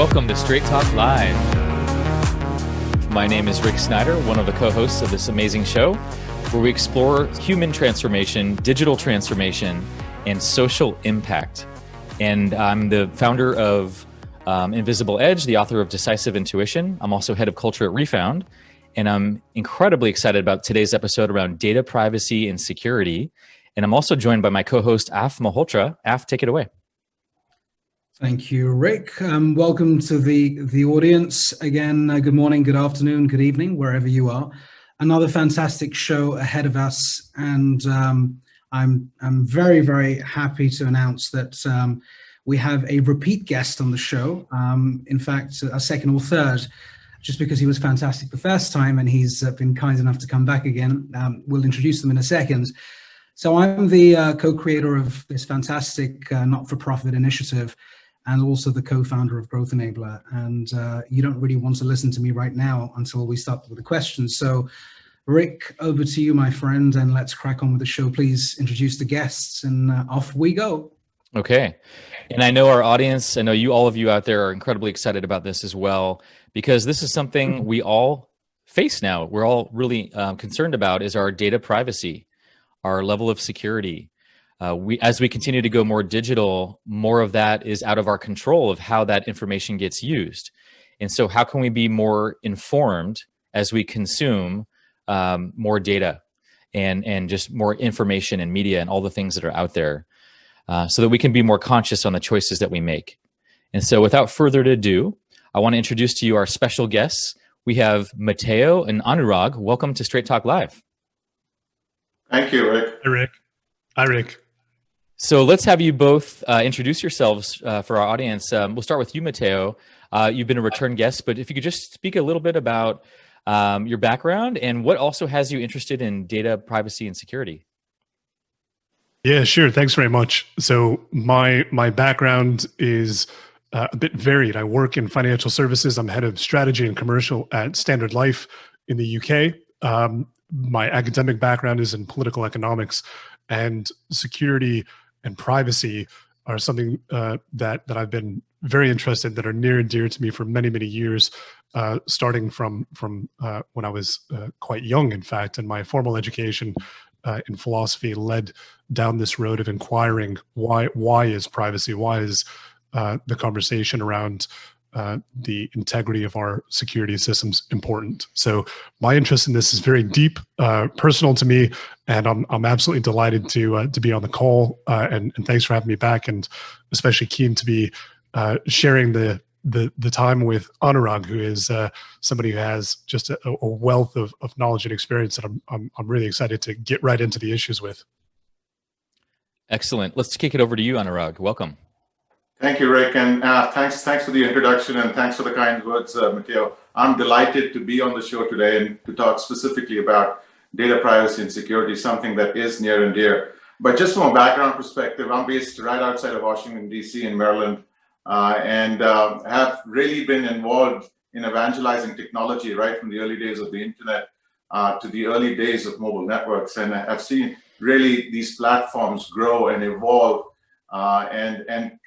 welcome to Straight Talk Live. My name is Rick Snyder, one of the co-hosts of this amazing show, where we explore human transformation, digital transformation, and social impact. And I'm the founder of Invisible Edge, the author of Decisive Intuition. I'm also head of culture at Refound. And I'm incredibly excited about today's episode around data privacy and security. And I'm also joined by my co-host, Af Malhotra. Af, take it away. Thank you, Rick. Welcome to the audience. Again, good morning, good afternoon, good evening, wherever you are. Another fantastic show ahead of us. And I'm very, very happy to announce that we have a repeat guest on the show. In fact, a second or third, just because he was fantastic the first time and he's been kind enough to come back again. We'll introduce them in a second. So I'm the co-creator of this fantastic not-for-profit initiative and also the co-founder of Growth Enabler. And you don't really want to listen to me right now until we start with the questions. So Rick, over to you, my friend, and let's crack on with the show. Please introduce the guests and off we go. Okay. And I know our audience, I know all of you out there are incredibly excited about this as well, because this is something we all face now. We're all really concerned about is our data privacy, our level of security. As we continue to go more digital, more of that is out of our control of how that information gets used. And so how can we be more informed as we consume more data and just more information and media and all the things that are out there so that we can be more conscious on the choices that we make. And so without further ado, I want to introduce to you our special guests. We have Mateo and Anurag. Welcome to Straight Talk Live. Thank you, Rick. Hey, Rick. Hi, Rick. So let's have you both introduce yourselves for our audience. We'll start with you, Mateo. You've been a return guest, but if you could just speak a little bit about your background and what also has you interested in data privacy and security. Yeah, sure. Thanks very much. So my background is a bit varied. I work in financial services. I'm head of strategy and commercial at Standard Life in the UK. My academic background is in political economics, and security and privacy are something that I've been very interested in, that are near and dear to me for many, many years, starting from when I was quite young, in fact. And my formal education in philosophy led down this road of inquiring why is privacy, why is the conversation around the integrity of our security systems important. So my interest in this is very deep, personal to me, and I'm absolutely delighted to be on the call. And thanks for having me back, and especially keen to be sharing the time with Anurag, who is somebody who has just a wealth of knowledge and experience that I'm really excited to get right into the issues with. Excellent. Let's kick it over to you, Anurag. Welcome. Thank you, Rick, and thanks for the introduction, and thanks for the kind words, Mateo. I'm delighted to be on the show today and to talk specifically about data privacy and security, something that is near and dear. But just from a background perspective, I'm based right outside of Washington, D.C. in Maryland, and have really been involved in evangelizing technology right from the early days of the internet to the early days of mobile networks. And I've seen really these platforms grow and evolve and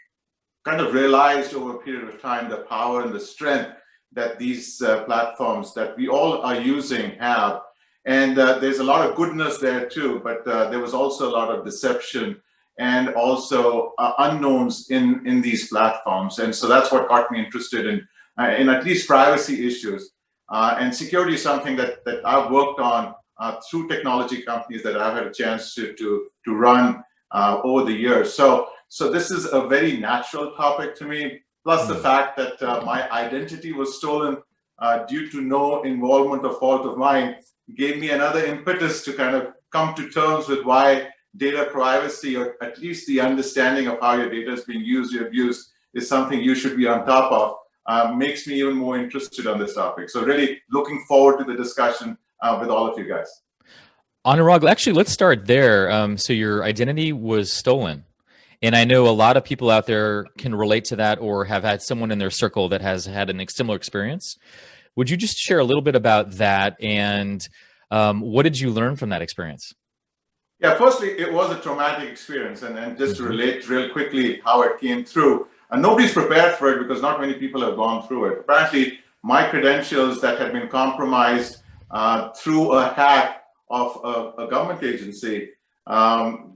kind of realized over a period of time the power and the strength that these platforms that we all are using have. And there's a lot of goodness there too, but there was also a lot of deception and also unknowns in these platforms. And so that's what got me interested in at least privacy issues. And security is something that I've worked on through technology companies that I've had a chance to run over the years. So this is a very natural topic to me, plus the fact that my identity was stolen due to no involvement or fault of mine gave me another impetus to kind of come to terms with why data privacy, or at least the understanding of how your data is being used or abused, is something you should be on top of. Makes me even more interested on this topic. So really looking forward to the discussion with all of you guys. Anurag, actually, let's start there. So your identity was stolen. And I know a lot of people out there can relate to that or have had someone in their circle that has had a similar experience. Would you just share a little bit about that, and what did you learn from that experience? Yeah, firstly, it was a traumatic experience. And just to relate real quickly how it came through, And nobody's prepared for it because not many people have gone through it. Apparently, my credentials that had been compromised through a hack of a government agency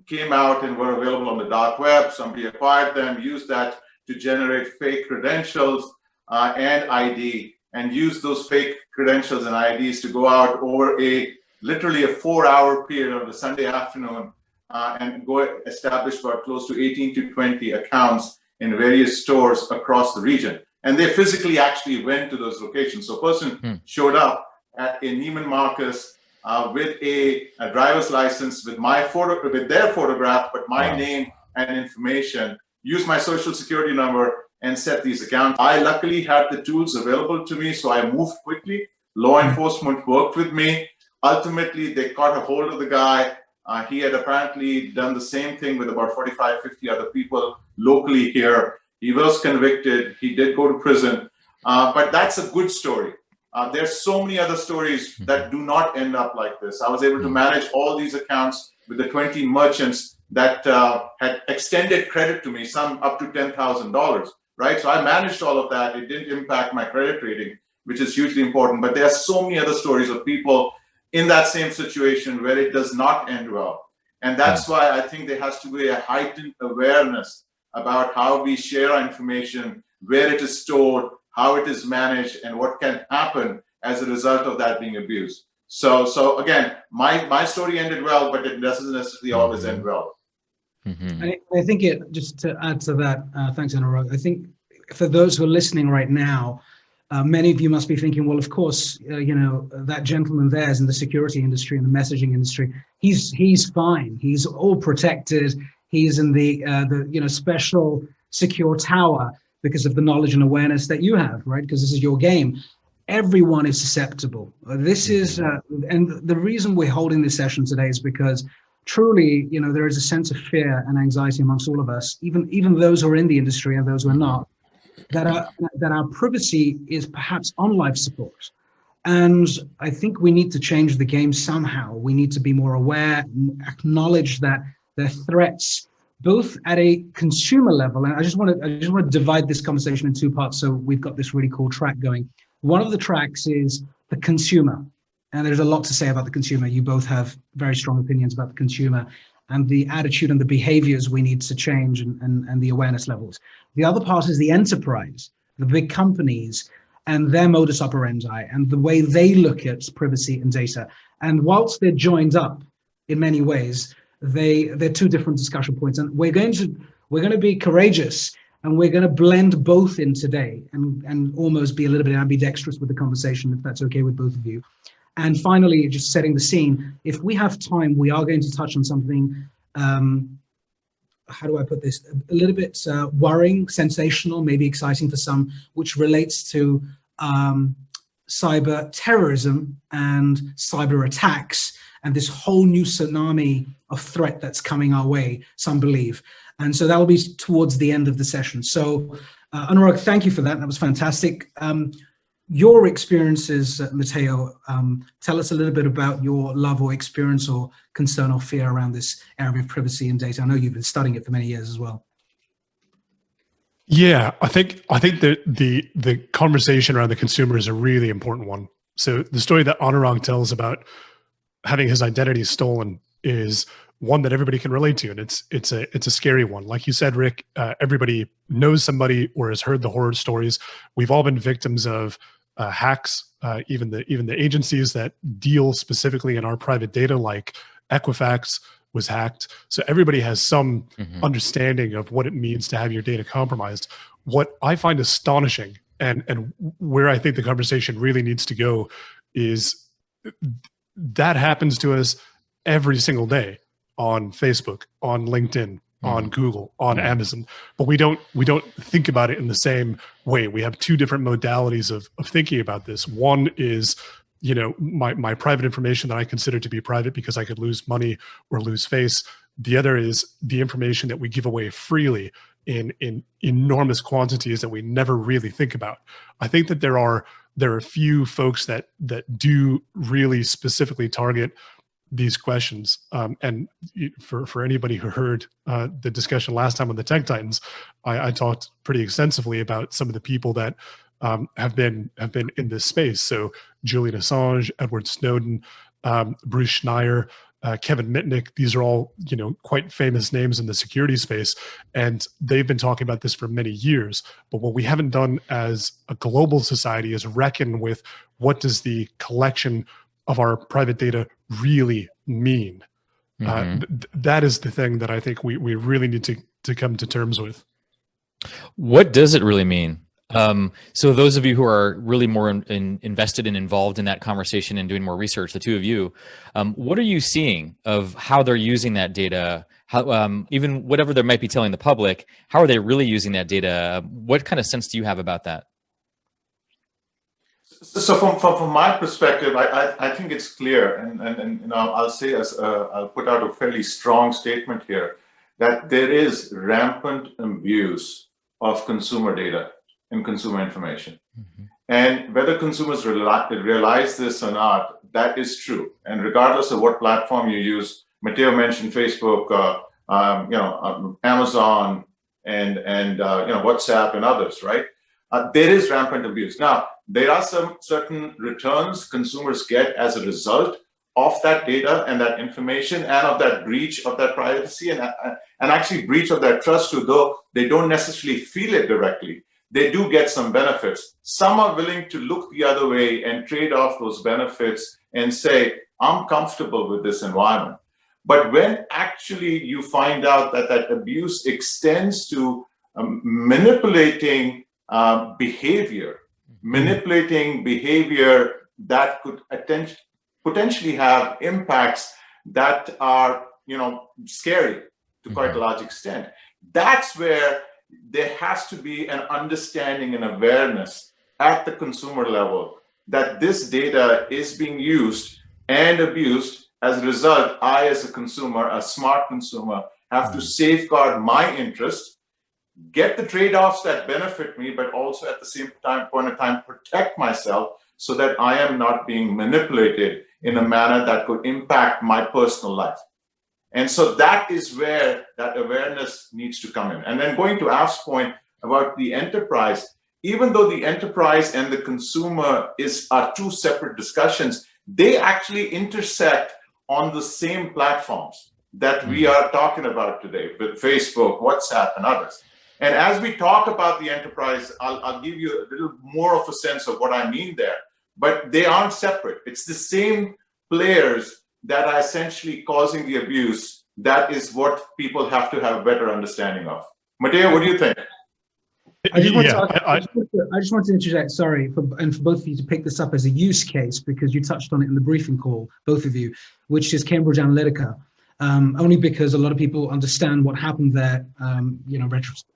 came out and were available on the dark web. Somebody acquired them, used that to generate fake credentials and ID, and used those fake credentials and IDs to go out over literally a 4-hour period on a Sunday afternoon and go establish about close to 18 to 20 accounts in various stores across the region. And they physically actually went to those locations. So a person showed up at a Neiman Marcus with a driver's license with their photograph, but my name and information, used my social security number and set these accounts. I luckily had the tools available to me, so I moved quickly. Law enforcement worked with me. Ultimately, they caught a hold of the guy. He had apparently done the same thing with about 45, 50 other people locally here. He was convicted. He did go to prison. But that's a good story. There's so many other stories that do not end up like this. I was able to manage all these accounts with the 20 merchants that had extended credit to me, some up to $10,000, right? So I managed all of that. It didn't impact my credit rating, which is hugely important. But there are so many other stories of people in that same situation where it does not end well. And that's why I think there has to be a heightened awareness about how we share our information, where it is stored, how it is managed, and what can happen as a result of that being abused. So again, my story ended well, but it doesn't necessarily always end well. I think just to add to that, thanks, Anurag. I think for those who are listening right now, many of you must be thinking, well, of course, that gentleman there is in the security industry and the messaging industry. He's fine. He's all protected. He's in the special secure tower because of the knowledge and awareness that you have, right? Because this is your game. Everyone is susceptible. This is, and the reason we're holding this session today is because truly, there is a sense of fear and anxiety amongst all of us, even those who are in the industry and those who are not, that our privacy is perhaps on life support. And I think we need to change the game somehow. We need to be more aware, acknowledge that there are threats, both at a consumer level. And I just want to divide this conversation in two parts, so we've got this really cool track going. One of the tracks is the consumer. And there's a lot to say about the consumer. You both have very strong opinions about the consumer and the attitude and the behaviors we need to change and the awareness levels. The other part is the enterprise, the big companies and their modus operandi and the way they look at privacy and data. And whilst they're joined up in many ways, they're two different discussion points. And we're going to be courageous and we're going to blend both in today and almost be a little bit ambidextrous with the conversation, if that's okay with both of you. And finally, just setting the scene, if we have time, we are going to touch on something, how do I put this, a little bit worrying, sensational, maybe exciting for some, which relates to cyber terrorism and cyber attacks and this whole new tsunami of threat that's coming our way, some believe. And so that will be towards the end of the session. So Anurag, thank you for that. That was fantastic. Your experiences, Mateo, tell us a little bit about your love or experience or concern or fear around this area of privacy and data. I know you've been studying it for many years as well. Yeah, I think that the conversation around the consumer is a really important one. So the story that Anurag tells about having his identity stolen is one that everybody can relate to, and it's a scary one. Like you said, Rick, everybody knows somebody or has heard the horror stories. We've all been victims of hacks, even the agencies that deal specifically in our private data, like Equifax was hacked. So everybody has some understanding of what it means to have your data compromised. What I find astonishing and where I think the conversation really needs to go is that happens to us every single day on Facebook, on LinkedIn, on Google, on Amazon, but we don't think about it in the same way. We have two different modalities of thinking about this. One is, my private information that I consider to be private because I could lose money or lose face. The other is the information that we give away freely in enormous quantities that we never really think about. I think that there are a few folks that do really specifically target these questions. And for anybody who heard the discussion last time on the Tech Titans, I talked pretty extensively about some of the people that have been in this space. So Julian Assange, Edward Snowden, Bruce Schneier, Kevin Mitnick. These are all, quite famous names in the security space, and they've been talking about this for many years. But what we haven't done as a global society is reckon with what does the collection of our private data really mean. That is the thing that I think we really need to come to terms with. What does it really mean? So those of you who are really more invested and involved in that conversation and doing more research, the two of you, what are you seeing of how they're using that data? How, even whatever they might be telling the public, how are they really using that data? What kind of sense do you have about that? So from my perspective, I think it's clear, and I'll say I'll put out a fairly strong statement here that there is rampant abuse of consumer data and consumer information. And whether consumers realize this or not, that is true. And regardless of what platform you use, Mateo mentioned Facebook, Amazon, and WhatsApp and others, right? There is rampant abuse. Now, there are some certain returns consumers get as a result of that data and that information and of that breach of that privacy and actually breach of that trust too, though they don't necessarily feel it directly. They do get some benefits. Some are willing to look the other way and trade off those benefits and say, I'm comfortable with this environment. But when actually you find out that that abuse extends to manipulating behavior that could potentially have impacts that are, scary to quite a large extent, that's where there has to be an understanding and awareness at the consumer level that this data is being used and abused. As a result, I, as a consumer, a smart consumer, have to safeguard my interest, get the trade-offs that benefit me, but also at the same point in time, protect myself so that I am not being manipulated in a manner that could impact my personal life. And so that is where that awareness needs to come in. And then going to Af's point about the enterprise, even though the enterprise and the consumer are two separate discussions, they actually intersect on the same platforms that we are talking about today with Facebook, WhatsApp, and others. And as we talk about the enterprise, I'll give you a little more of a sense of what I mean there. But they aren't separate. It's the same players that are essentially causing the abuse. That is what people have to have a better understanding of. Mateo, what do you think? I just want to interject, sorry, for both of you to pick this up as a use case, because you touched on it in the briefing call, both of you, which is Cambridge Analytica. Only because a lot of people understand what happened there,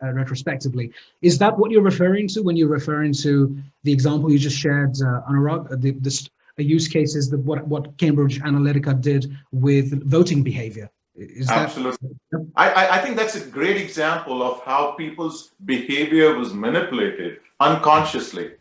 retrospectively. Is that what you're referring to when you're referring to the example you just shared, Anurag? A use case is what Cambridge Analytica did with voting behavior. Absolutely. I think that's a great example of how people's behavior was manipulated unconsciously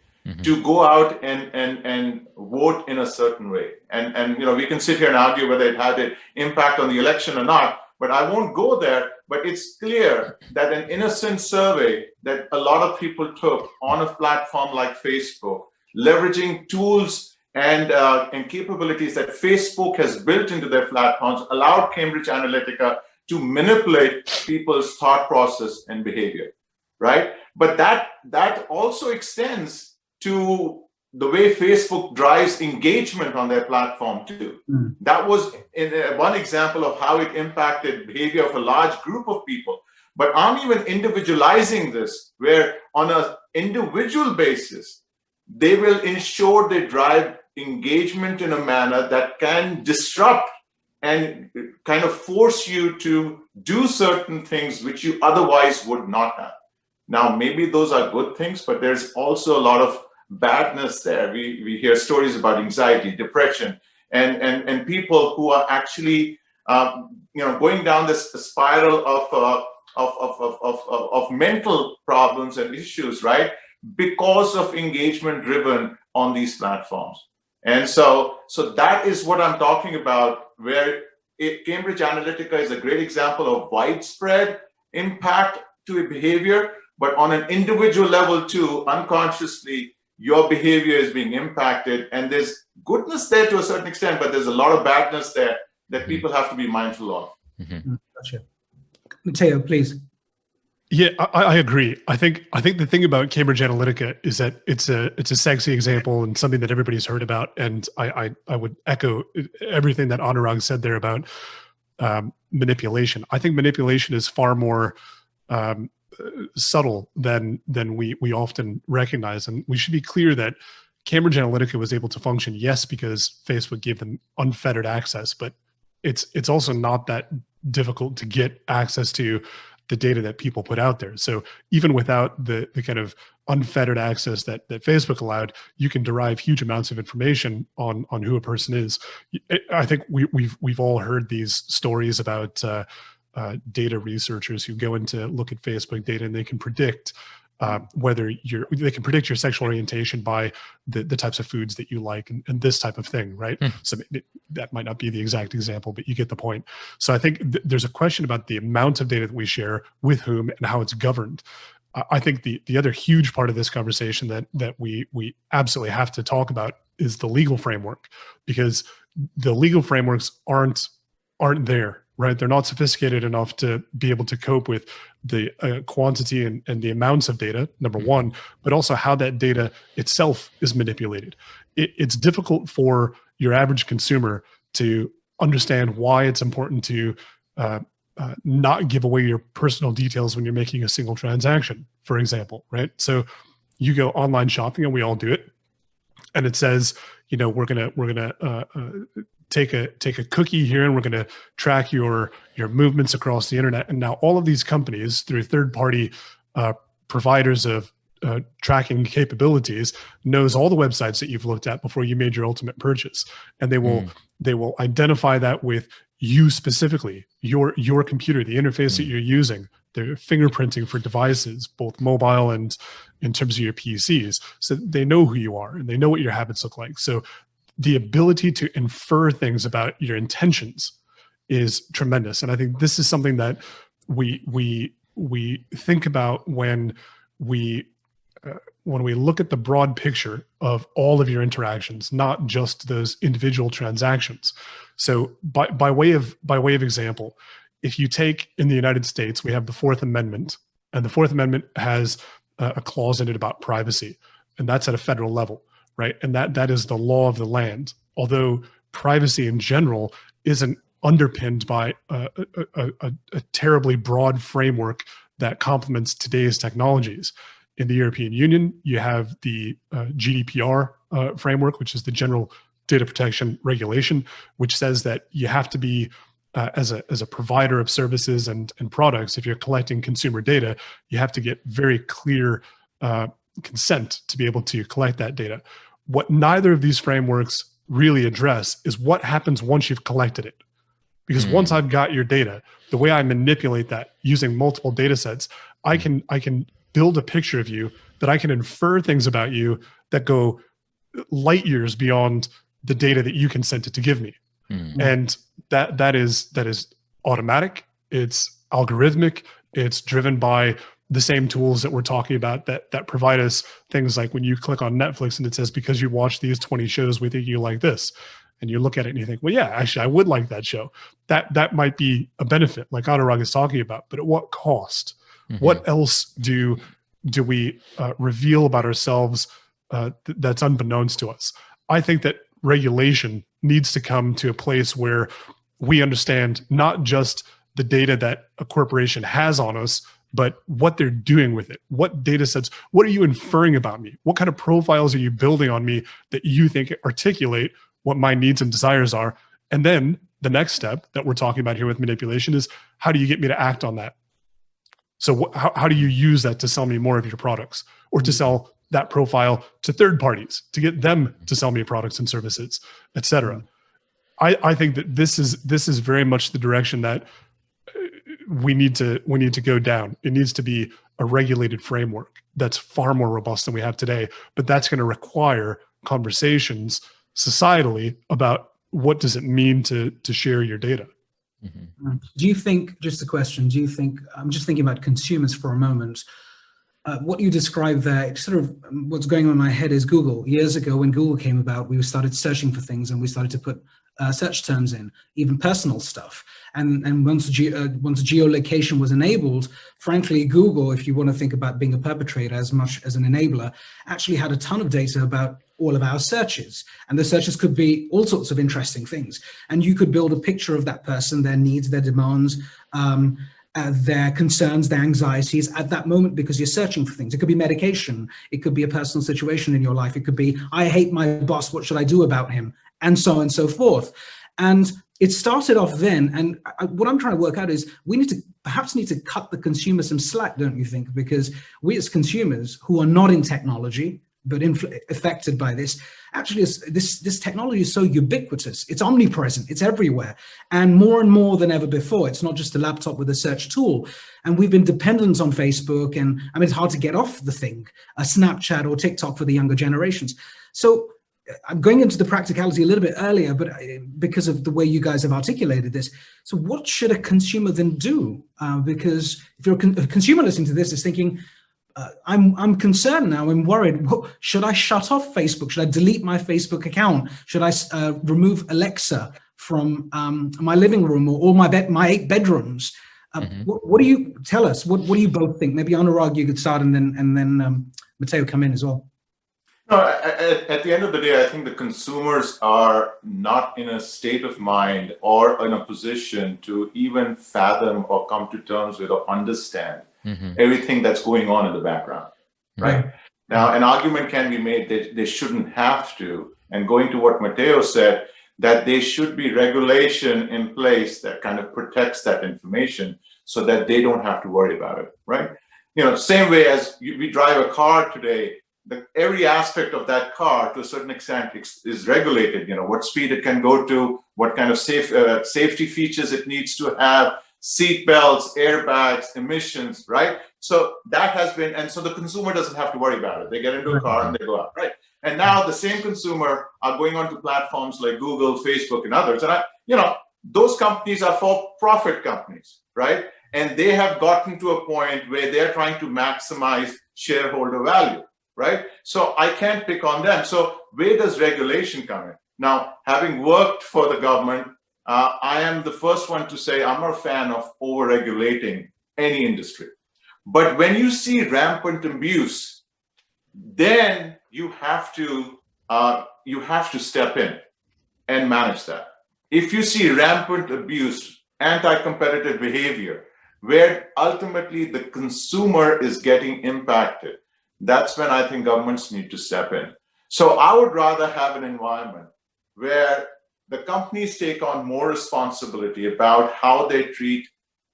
to go out and vote in a certain way. And we can sit here and argue whether it had an impact on the election or not, but I won't go there. But it's clear that an innocent survey that a lot of people took on a platform like Facebook, leveraging tools and capabilities that Facebook has built into their platforms, allowed Cambridge Analytica to manipulate people's thought process and behavior, right? But that also extends to the way Facebook drives engagement on their platform too. That was one example of how it impacted behavior of a large group of people. But I'm even individualizing this, where on an individual basis, they will ensure they drive engagement in a manner that can disrupt and kind of force you to do certain things which you otherwise would not have. Now, maybe those are good things, but there's also a lot of badness there. We hear stories about anxiety, depression, and people who are actually going down this spiral of mental problems and issues, right? Because of engagement driven on these platforms. And so that is what I'm talking about where Cambridge Analytica is a great example of widespread impact to a behavior, but on an individual level too, unconsciously, your behavior is being impacted. And there's goodness there to a certain extent, but there's a lot of badness there that people have to be mindful of. Gotcha. Mateo, please. Yeah, I agree. I think the thing about Cambridge Analytica is that it's a sexy example and something that everybody's heard about. And I would echo everything that Anurag said there about manipulation. I think manipulation is far more subtle than we often recognize. And we should be clear that Cambridge Analytica was able to function, yes, because Facebook gave them unfettered access, but it's also not that difficult to get access to the data that people put out there. So even without the kind of unfettered access that Facebook allowed, you can derive huge amounts of information on who a person is. I think we've all heard these stories about data researchers who go in to look at Facebook data, and they can predict they can predict your sexual orientation by the types of foods that you like and this type of thing, right? So that might not be the exact example, but you get the point. So I think there's a question about the amount of data that we share, with whom, and how it's governed. I think the other huge part of this conversation that we absolutely have to talk about is the legal framework, because the legal frameworks aren't there. Right, they're not sophisticated enough to be able to cope with the quantity and the amounts of data, number one, but also how that data itself is manipulated. It's difficult for your average consumer to understand why it's important to not give away your personal details when you're making a single transaction, for example, right? So you go online shopping, and we all do it, and it says, we're gonna take a cookie here, and we're going to track your movements across the internet. And now all of these companies, through third-party providers of tracking capabilities, knows all the websites that you've looked at before you made your ultimate purchase, and they will identify that with you specifically, your computer, the interface that you're using. They're fingerprinting for devices, both mobile and in terms of your PCs, so they know who you are and they know what your habits look like. So the ability to infer things about your intentions is tremendous. And I think this is something that we think about when we look at the broad picture of all of your interactions, not just those individual transactions. So by way of example, if you take, in the United States, we have the Fourth Amendment, and the Fourth Amendment has a clause in it about privacy, and that's at a federal level. Right, and that is the law of the land. Although privacy in general isn't underpinned by a terribly broad framework that complements today's technologies. In the European Union, you have the GDPR framework, which is the General Data Protection Regulation, which says that you have to be as a provider of services and products. If you're collecting consumer data, you have to get very clear consent to be able to collect that data. What neither of these frameworks really address is what happens once you've collected it. Because once I've got your data, the way I manipulate that using multiple data sets, I can build a picture of you that I can infer things about you that go light years beyond the data that you consented to give me. And that is automatic, it's algorithmic, it's driven by the same tools that we're talking about that provide us things like when you click on Netflix and it says, because you watched these 20 shows, we think you like this. And you look at it and you think, well, yeah, actually, I would like that show. That might be a benefit, like Anurag is talking about, but at what cost? What else do we reveal about ourselves that's unbeknownst to us? I think that regulation needs to come to a place where we understand not just the data that a corporation has on us, but what they're doing with it. What data sets, what are you inferring about me? What kind of profiles are you building on me that you think articulate what my needs and desires are? And then the next step that we're talking about here with manipulation is, how do you get me to act on that? So how do you use that to sell me more of your products, or to sell that profile to third parties, to get them to sell me products and services, et cetera? I think that this is very much the direction that we need to go down. It needs to be a regulated framework that's far more robust than we have today, but that's going to require conversations societally about what does it mean to share your data? Mm-hmm. Do you think, just a question, do you think, I'm just thinking about consumers for a moment, what you described there, sort of what's going on in my head is Google. Years ago when Google came about, we started searching for things and we started to put search terms in, even personal stuff. And once geolocation was enabled, frankly, Google, if you want to think about being a perpetrator as much as an enabler, actually had a ton of data about all of our searches. And the searches could be all sorts of interesting things. And you could build a picture of that person, their needs, their demands, their concerns, their anxieties at that moment, because you're searching for things. It could be medication. It could be a personal situation in your life. It could be, I hate my boss, what should I do about him? And so on and so forth. And it started off then. And what I'm trying to work out is we perhaps need to cut the consumer some slack, don't you think? Because we as consumers who are not in technology, but affected by this, actually this technology is so ubiquitous, it's omnipresent, it's everywhere, and more than ever before. It's not just a laptop with a search tool, and we've been dependent on Facebook, and I mean, it's hard to get off the thing, Snapchat or TikTok for the younger generations. So I'm going into the practicality a little bit earlier, but because of the way you guys have articulated this. So what should a consumer then do? Because if you're a consumer listening to this is thinking, I'm concerned now. I'm worried. Should I shut off Facebook? Should I delete my Facebook account? Should I remove Alexa from my living room or all my 8 bedrooms? What do you tell us? What do you both think? Maybe Anurag, you could start, and then Mateo come in as well. No, at the end of the day, I think the consumers are not in a state of mind or in a position to even fathom or come to terms with or understand everything that's going on in the background, right? Now, an argument can be made that they shouldn't have to, and going to what Mateo said, that there should be regulation in place that kind of protects that information so that they don't have to worry about it, right? You know, same way as we drive a car today, every aspect of that car to a certain extent is regulated. You know, what speed it can go to, what kind of safety features it needs to have, seat belts, airbags, emissions, right? So that has been, and so the consumer doesn't have to worry about it. They get into a car and they go out, right? And now the same consumer are going onto platforms like Google, Facebook, and others. And those companies are for-profit companies, right? And they have gotten to a point where they're trying to maximize shareholder value, right? So I can't pick on them. So where does regulation come in? Now, having worked for the government, I am the first one to say I'm not a fan of over-regulating any industry. But when you see rampant abuse, then you have to step in and manage that. If you see rampant abuse, anti-competitive behavior, where ultimately the consumer is getting impacted, that's when I think governments need to step in. So I would rather have an environment where the companies take on more responsibility about how they treat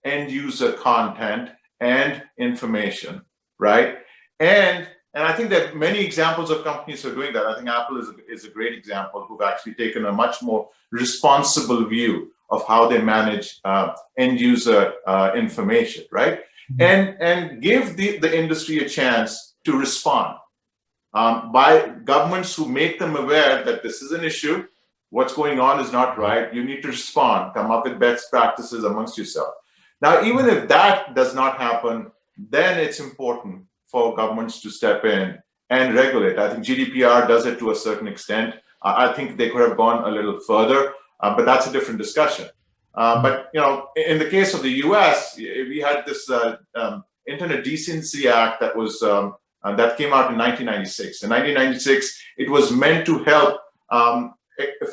end user content and information, right? And I think that many examples of companies who are doing that. I think Apple is a great example, who've actually taken a much more responsible view of how they manage end user information, right? And give the industry a chance to respond by governments who make them aware that this is an issue, what's going on is not right, you need to respond, come up with best practices amongst yourself. Now, even if that does not happen, then it's important for governments to step in and regulate. I think Gdpr does it to a certain extent. I think they could have gone a little further, but that's a different discussion. But in the case of the U.S., we had this Internet Decency Act that was that came out in 1996. In 1996, it was meant to help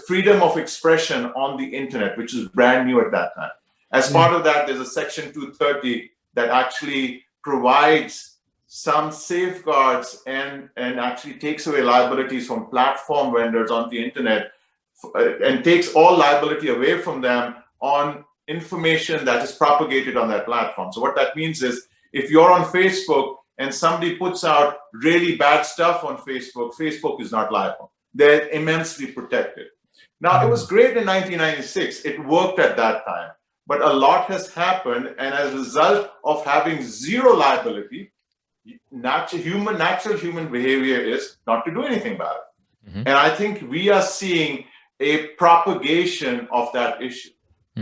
freedom of expression on the internet, which was brand new at that time. As part of that, there's a Section 230 that actually provides some safeguards and actually takes away liabilities from platform vendors on the internet and takes all liability away from them on information that is propagated on that platform. So what that means is if you're on Facebook and somebody puts out really bad stuff on Facebook, Facebook is not liable. They're immensely protected. Now, it was great in 1996. It worked at that time. But a lot has happened. And as a result of having zero liability, natural human behavior is not to do anything about it. And I think we are seeing a propagation of that issue.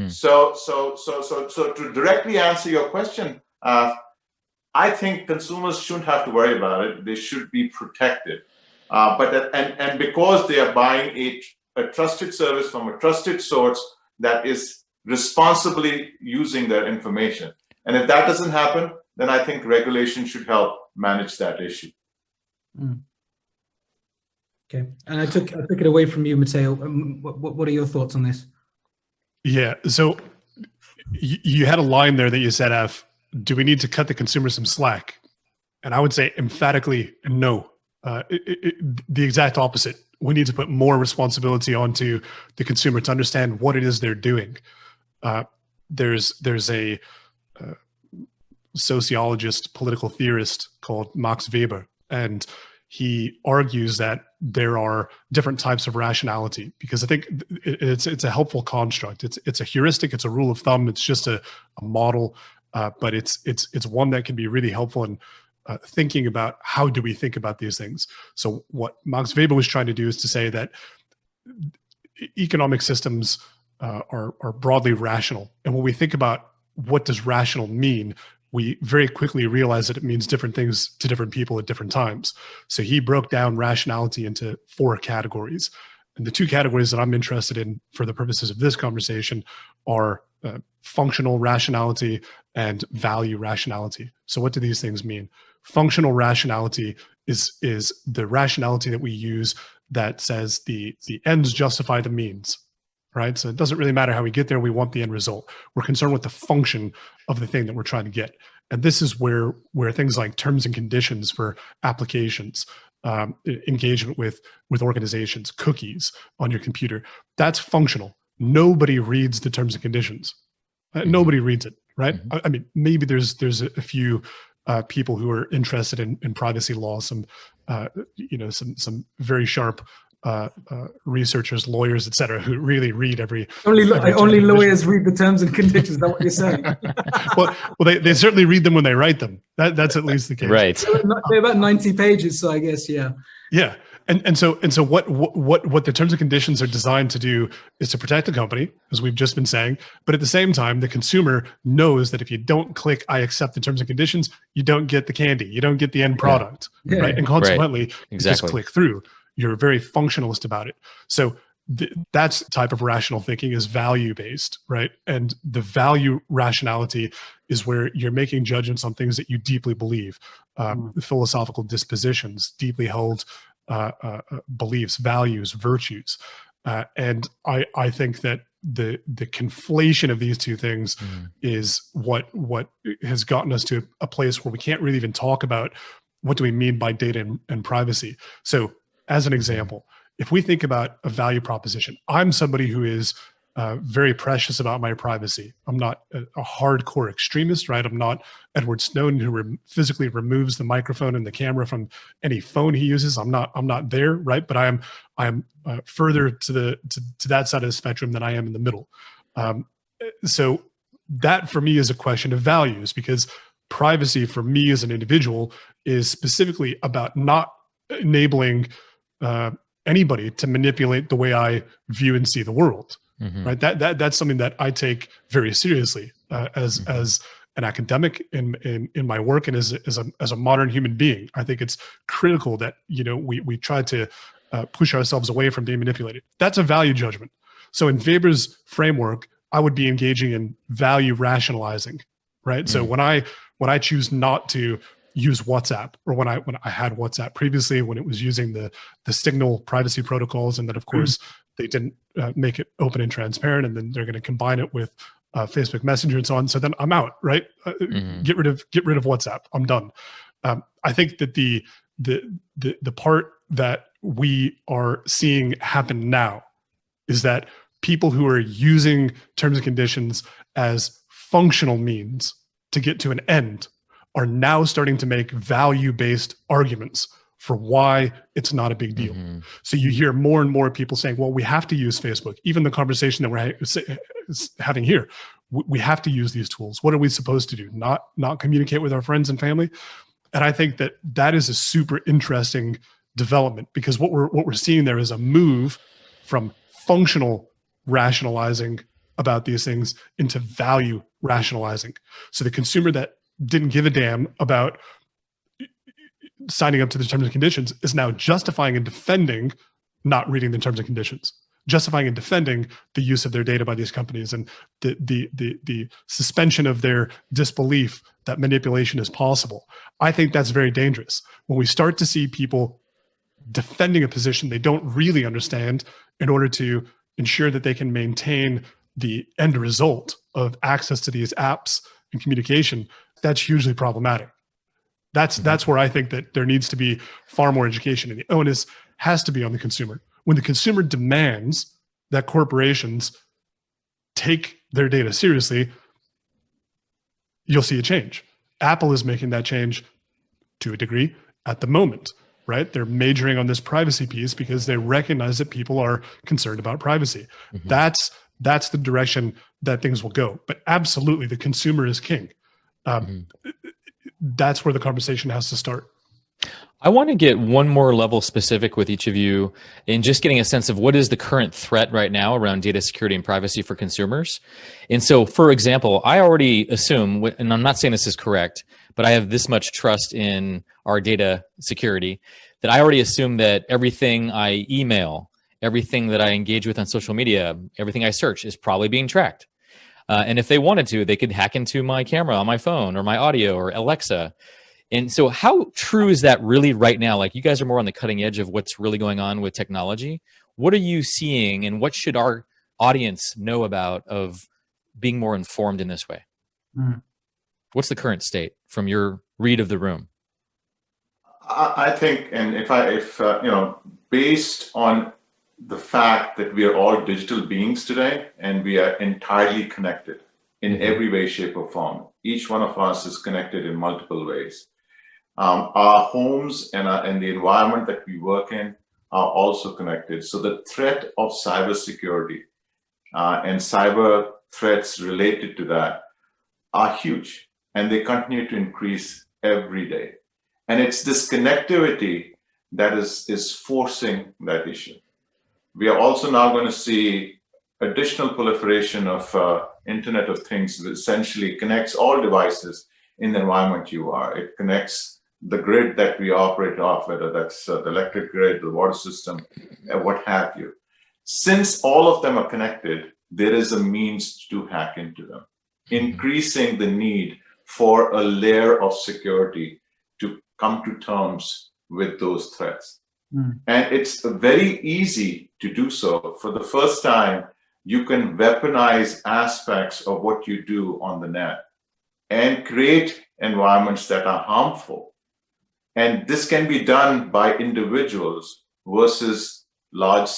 So to directly answer your question, I think consumers shouldn't have to worry about it. They should be protected. But because they are buying a trusted service from a trusted source that is responsibly using their information. And if that doesn't happen, then I think regulation should help manage that issue. Okay, and I took it away from you, Mateo. What are your thoughts on this? Yeah, so you had a line there that you said, do we need to cut the consumer some slack? And I would say emphatically no. The exact opposite. We need to put more responsibility onto the consumer to understand what it is they're doing. There's a sociologist, political theorist called Max Weber, and he argues that there are different types of rationality, because I think it's a helpful construct. It's a heuristic, it's a rule of thumb, it's just a model, but it's one that can be really helpful in thinking about how do we think about these things. So what Max Weber was trying to do is to say that economic systems are broadly rational, and when we think about what does rational mean, we very quickly realize that it means different things to different people at different times. So he broke down rationality into 4 categories. And the 2 categories that I'm interested in for the purposes of this conversation are functional rationality and value rationality. So what do these things mean? Functional rationality is the rationality that we use that says the ends justify the means. Right? So it doesn't really matter how we get there. We want the end result. We're concerned with the function of the thing that we're trying to get. And this is where things like terms and conditions for applications, engagement with organizations, cookies on your computer, that's functional. Nobody reads the terms and conditions. Nobody reads it, right? I mean, maybe there's a few people who are interested in privacy law, some very sharp researchers, lawyers, et cetera, who really read every only lawyers read the terms and conditions. Is that what you're saying? well, they certainly read them when they write them. That's at least the case, right? They're about 90 pages, so I guess yeah. And so what the terms and conditions are designed to do is to protect the company, as we've just been saying, but at the same time, the consumer knows that if you don't click "I accept the terms and conditions," you don't get the candy, you don't get the end product, right? And consequently, you just click through. You're very functionalist about it. So that's the type of rational thinking is value-based, right? And the value rationality is where you're making judgments on things that you deeply believe, philosophical dispositions, deeply held beliefs, values, virtues. And I think that the conflation of these two things is what has gotten us to a place where we can't really even talk about what do we mean by data and privacy. So as an example, if we think about a value proposition, I'm somebody who is very precious about my privacy. I'm not a hardcore extremist, right? I'm not Edward Snowden, who physically removes the microphone and the camera from any phone he uses. I'm not there, right? But I am further to that side of the spectrum than I am in the middle. So that for me is a question of values, because privacy for me as an individual is specifically about not enabling anybody to manipulate the way I view and see the world. Right? That's something that I take very seriously as an academic in my work and as a modern human being. I think it's critical that we try to push ourselves away from being manipulated. That's a value judgment. So in Weber's framework, I would be engaging in value rationalizing, right? So when I choose not to use WhatsApp, or when I had WhatsApp previously, when it was using the Signal privacy protocols, and then of course they didn't make it open and transparent, and then they're going to combine it with Facebook Messenger and so on. So then I'm out, right? Get rid of WhatsApp. I'm done. I think that the part that we are seeing happen now is that people who are using terms and conditions as functional means to get to an end are now starting to make value-based arguments for why it's not a big deal. So you hear more and more people saying, well, we have to use Facebook. Even the conversation that we're having here, we have to use these tools. What are we supposed to do? Not communicate with our friends and family? And I think that is a super interesting development, because what we're seeing there is a move from functional rationalizing about these things into value rationalizing. So the consumer that didn't give a damn about signing up to the terms and conditions is now justifying and defending not reading the terms and conditions, justifying and defending the use of their data by these companies and the suspension of their disbelief that manipulation is possible. I think that's very dangerous. When we start to see people defending a position they don't really understand in order to ensure that they can maintain the end result of access to these apps and communication, that's hugely problematic. That's where I think that there needs to be far more education, and the onus has to be on the consumer. When the consumer demands that corporations take their data seriously, you'll see a change. Apple is making that change to a degree at the moment, right? They're majoring on this privacy piece because they recognize that people are concerned about privacy. Mm-hmm. That's the direction that things will go. But absolutely, the consumer is king. That's where the conversation has to start. I want to get one more level specific with each of you in just getting a sense of what is the current threat right now around data security and privacy for consumers. And so, for example, I already assume, and I'm not saying this is correct, but I have this much trust in our data security that I already assume that everything I email, everything that I engage with on social media, everything I search is probably being tracked. And if they wanted to, they could hack into my camera on my phone or my audio or Alexa. And so how true is that really right now? Like, you guys are more on the cutting edge of what's really going on with technology. What are you seeing, and what should our audience know about of being more informed in this way? What's the current state from your read of the room? I think, and if based on the fact that we are all digital beings today and we are entirely connected in every way, shape, or form. Each one of us is connected in multiple ways. Our homes and the environment that we work in are also connected. So the threat of cybersecurity and cyber threats related to that are huge, and they continue to increase every day. And it's this connectivity that is forcing that issue. We are also now going to see additional proliferation of Internet of Things that essentially connects all devices in the environment you are. It connects the grid that we operate off, whether that's the electric grid, the water system, what have you. Since all of them are connected, there is a means to hack into them, increasing the need for a layer of security to come to terms with those threats. And it's very easy to do so. For the first time, you can weaponize aspects of what you do on the net and create environments that are harmful. And this can be done by individuals versus large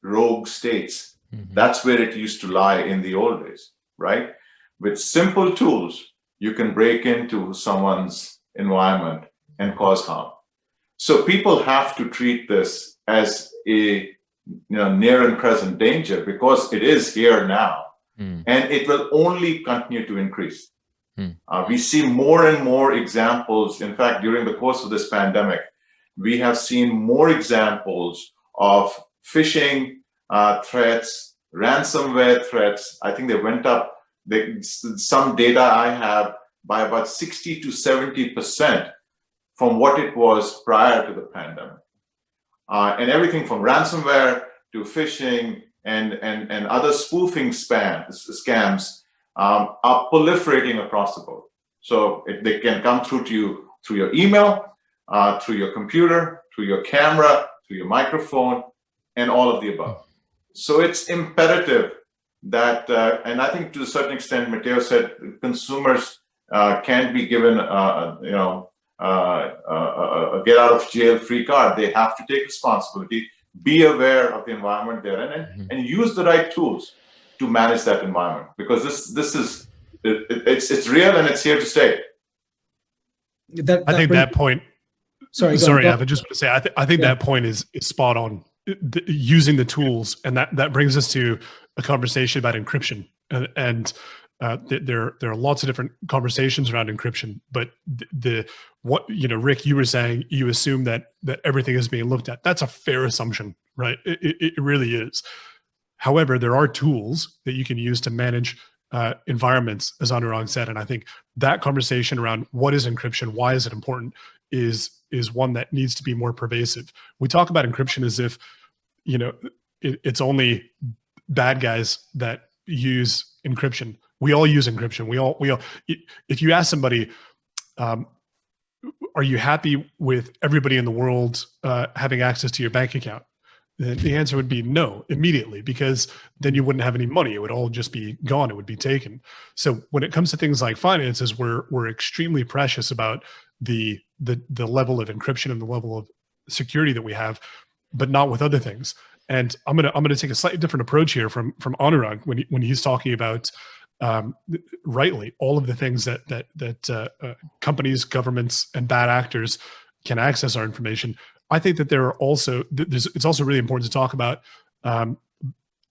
rogue states. That's where it used to lie in the old days, right? With simple tools, you can break into someone's environment and cause harm. So people have to treat this as a near and present danger, because it is here now, and it will only continue to increase. We see more and more examples. In fact, during the course of this pandemic, we have seen more examples of phishing threats, ransomware threats. I think they went up, some data I have, by about 60 to 70% from what it was prior to the pandemic. And everything from ransomware to phishing and other spoofing scams are proliferating across the board. So they can come through to you through your email, through your computer, through your camera, through your microphone, and all of the above. So it's imperative that, and I think to a certain extent, Mateo said, consumers can't be given a get out of jail free card. They have to take responsibility, be aware of the environment they're in, and use the right tools to manage that environment, because this is it's real and it's here to stay. I think that point. Sorry, I just want to say I think that point is spot on. Using the tools, and that brings us to a conversation about encryption, and there are lots of different conversations around encryption, but Rick, you were saying you assume that everything is being looked at. That's a fair assumption, right? It really is. However, there are tools that you can use to manage environments, as Anurag said. And I think that conversation around what is encryption, why is it important, is one that needs to be more pervasive. We talk about encryption as if, it's only bad guys that use encryption. We all use encryption. We all. If you ask somebody, are you happy with everybody in the world having access to your bank account? The answer would be no immediately, because then you wouldn't have any money. It would all just be gone. It would be taken. So when it comes to things like finances, we're extremely precious about the level of encryption and the level of security that we have, but not with other things. And I'm gonna take a slightly different approach here from Anurag when he's talking about rightly all of the things that companies, governments, and bad actors can access our information. I think that there are also it's also really important to talk about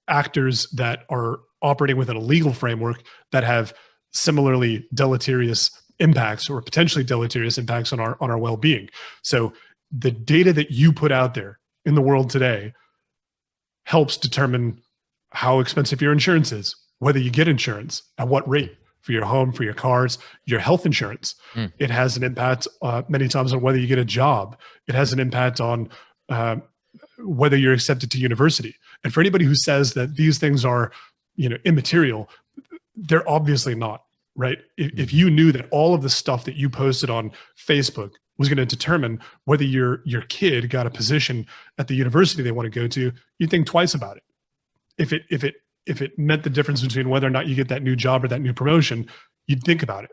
actors that are operating within a legal framework that have similarly deleterious impacts or potentially deleterious impacts on our well-being. So the data that you put out there in the world today helps determine how expensive your insurance is, whether you get insurance, at what rate for your home, for your cars, your health insurance. It has an impact many times on whether you get a job. It has an impact on whether you're accepted to university. And for anybody who says that these things are, immaterial, they're obviously not, right? If you knew that all of the stuff that you posted on Facebook was going to determine whether your kid got a position at the university they want to go to, you'd think twice about it. If it meant the difference between whether or not you get that new job or that new promotion, you'd think about it.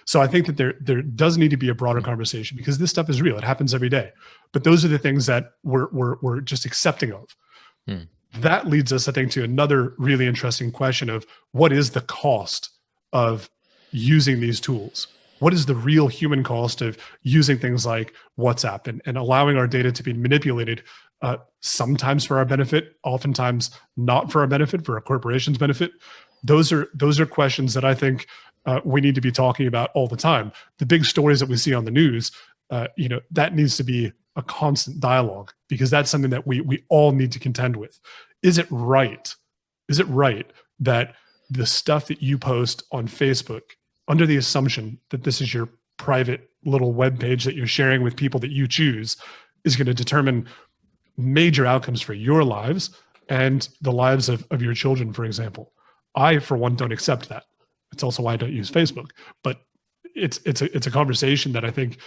So I think that there does need to be a broader conversation, because this stuff is real. It happens every day. But those are the things that we're just accepting of. That leads us, I think, to another really interesting question of what is the cost of using these tools? What is the real human cost of using things like WhatsApp and allowing our data to be manipulated, sometimes for our benefit, oftentimes not for our benefit, for a corporation's benefit? Those are questions that I think we need to be talking about all the time. The big stories that we see on the news, that needs to be a constant dialogue, because that's something that we all need to contend with. Is it right? Is it right that the stuff that you post on Facebook, under the assumption that this is your private little web page that you're sharing with people that you choose, is going to determine major outcomes for your lives and the lives of your children, for example? I, for one, don't accept that. It's also why I don't use Facebook. But it's a conversation that I think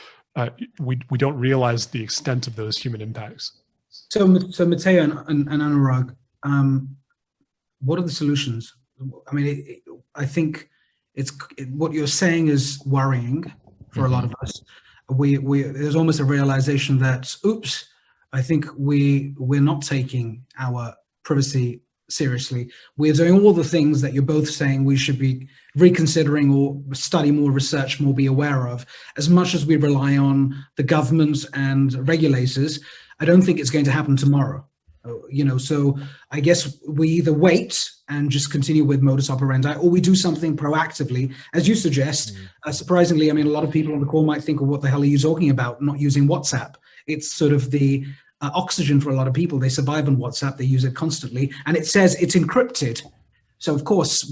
we don't realize the extent of those human impacts. So Mateo and Anurag, what are the solutions? I mean, I think what you're saying is worrying for a lot of us. There's almost a realization that, oops, I think we're not taking our privacy seriously. We're doing all the things that you're both saying we should be reconsidering or study more, research more, be aware of. As much as we rely on the government and regulators, I don't think it's going to happen tomorrow. So I guess we either wait and just continue with modus operandi, or we do something proactively, as you suggest. Surprisingly, I mean, a lot of people on the call might think, well, what the hell are you talking about, not using WhatsApp? It's sort of the oxygen for a lot of people. They survive on WhatsApp. They use it constantly. And it says it's encrypted. So, of course,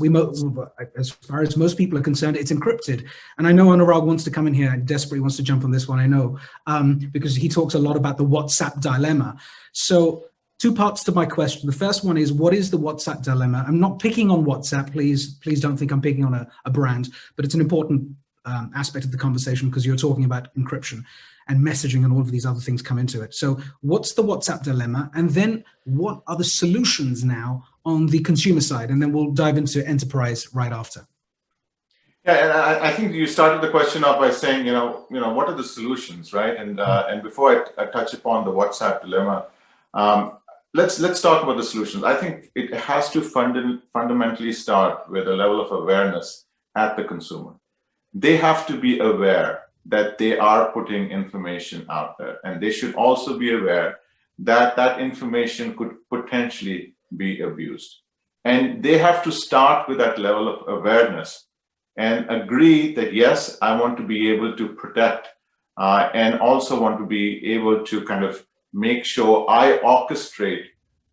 as far as most people are concerned, it's encrypted. And I know Anurag wants to come in here and desperately wants to jump on this one, I know, because he talks a lot about the WhatsApp dilemma. So two parts to my question. The first one is, what is the WhatsApp dilemma? I'm not picking on WhatsApp. Please don't think I'm picking on a brand, but it's an important aspect of the conversation, because you're talking about encryption and messaging and all of these other things come into it. So what's the WhatsApp dilemma? And then what are the solutions now on the consumer side? And then we'll dive into enterprise right after. Yeah, and I think you started the question off by saying, what are the solutions, right? And before I touch upon the WhatsApp dilemma, let's talk about the solutions. I think it has to fundamentally start with a level of awareness at the consumer. They have to be aware that they are putting information out there, and they should also be aware that that information could potentially be abused. And they have to start with that level of awareness and agree that, yes, I want to be able to protect and also want to be able to kind of make sure I orchestrate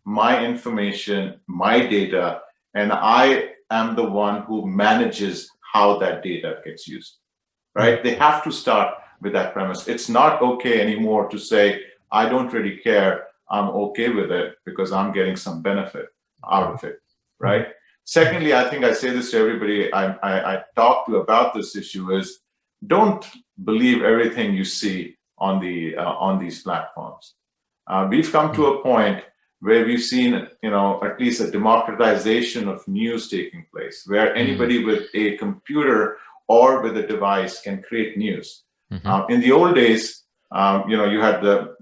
my information, my data, and I am the one who manages how that data gets used, right? They have to start with that premise. It's not okay anymore to say, I don't really care, I'm okay with it because I'm getting some benefit out of it, right? Secondly, I think I say this to everybody I talk to about this issue is, don't believe everything you see on these platforms. We've come to a point where we've seen, at least a democratization of news taking place, where anybody with a computer or with a device can create news. In the old days, you had the